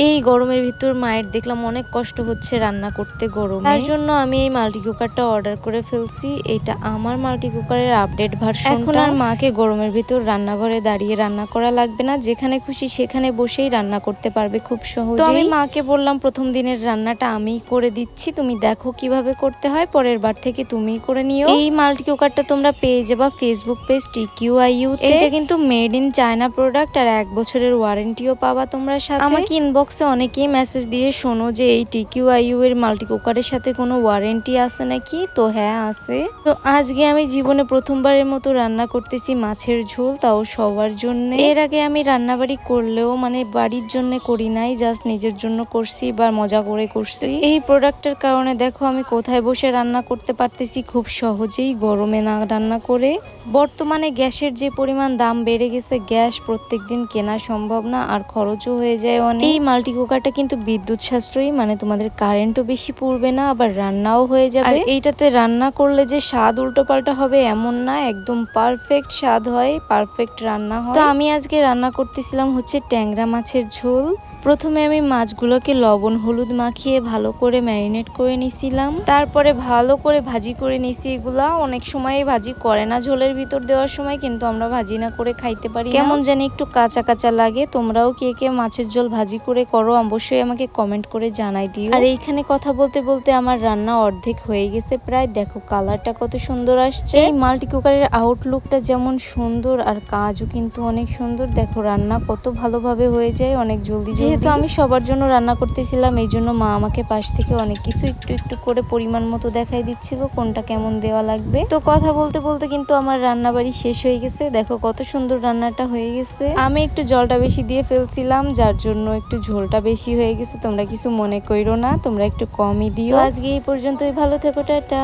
এই গরমের ভিতর মায়ের দেখলাম অনেক কষ্ট হচ্ছে রান্না করতে গরমে, তার জন্য আমি এই মাল্টি কুকারটা অর্ডার করে ফেলছি। এটা আমার মাল্টি কুকারের আপডেট ভার্সন। এখন আর মাকে গরমের ভিতর রান্নাঘরে দাঁড়িয়ে রান্না করা লাগবে না, যেখানে খুশি সেখানে বসেই রান্না করতে পারবে খুব সহজে। তো আমি মাকে বললাম প্রথম দিনের রান্নাটা আমিই করে দিচ্ছি, তুমি দেখো কিভাবে করতে হয়, পরের বার থেকে তুমিই করে নিও। এই মাল্টি কুকারটা তোমরা পেয়ে যাবা ফেসবুক পেজ TQIU তে। এটা কিন্তু মেড ইন চায়না প্রোডাক্ট আর 1 বছরের ওয়ারেন্টিও পাবা তোমরা সাথে। আমাকে ইনবক্সে অনেকেই মেসেজ দিয়ে শোনো যে এই TQIU এর মাল্টি কুকারের সাথে কোনো ওয়ারেন্টি আছে নাকি। তো হ্যাঁ আছে। তো আজকে আমি জীবনে প্রথমবারের মতো রান্না করতেছি মাছের ঝোল, তাও সবার জন্য। এর আগে আমি রান্নাবাড়ি করলেও মানে বাড়ির জন্য করি নাই, জাস্ট নিজের জন্য করছি বা মজা করে করছি। এই প্রোডাক্টের কারণে দেখো আমি কোথায় বসে রান্না করতে পারতেছি খুব সহজেই, গরমে না রান্না করে। বর্তমানে গ্যাসের যে পরিমাণ দাম বেড়ে গেছে, গ্যাস প্রত্যেকদিন কেনা সম্ভব না আর খরচও হয়ে যায় অনেক। এই মাল্টি কুকারটা কিন্তু বিদ্যুৎ সাশ্রয়ী, মানে তোমাদের কারেন্টও বেশি পড়বে না, আবার রান্নাও হয়ে যাবে। আর এইটাতে রান্না করলে যে স্বাদ উল্টো পাল্টা হবে এমন না, একদম পারফেক্ট স্বাদ হয়, পারফেক্ট রান্না হয়। তো আমি আজকে রান্না করতেছিলাম হচ্ছে ট্যাংরা মাছের ঝোল। প্রথমে আমি মাছগুলোকে লবণ হলুদ মাখিয়ে ভালো করে ম্যারিনেট করে নিছিলাম, তারপরে ভালো করে ভাজি করে নিছি। এগুলা অনেক সময় ভাজি করে না ঝোলের ভিতর দেওয়ার সময়, কিন্তু আমরা ভাজি না করে খাইতে পারি, কেমন জানি একটু কাঁচা কাঁচা লাগে। তোমরাও কে কে মাছের ঝোল ভাজি করে করো অবশ্যই আমাকে কমেন্ট করে জানাই দিও। আর এইখানে কথা বলতে বলতে আমার রান্না অর্ধেক হয়ে গেছে প্রায়। দেখো কালারটা কত সুন্দর আসছে। এই মাল্টি কুকারের আউটলুকটা যেমন সুন্দর আর কাজও কিন্তু অনেক সুন্দর। দেখো রান্না কত ভালোভাবে হয়ে যায়, অনেক জলদি। যেহেতু আমি সবার জন্য রান্না করতেছিলাম, এই জন্য মা আমাকে পাশ থেকে অনেক কিছু একটু একটু করে পরিমাণ মতো দেখাই দিচ্ছিল কোনটা কেমন দেওয়া লাগবে। তো কথা বলতে বলতে কিন্তু আমার রান্না বাড়ি শেষ হয়ে গেছে। দেখো কত সুন্দর রান্নাটা হয়ে গেছে। আমি একটু জলটা বেশি দিয়ে ফেলছিলাম, যার জন্য একটু ঝোলটা বেশি হয়ে গেছে। তোমরা কিছু মনে কইরো না, তোমরা একটু কমই দিও। আজকে এই পর্যন্তই, ভালো থেকো, টাটা।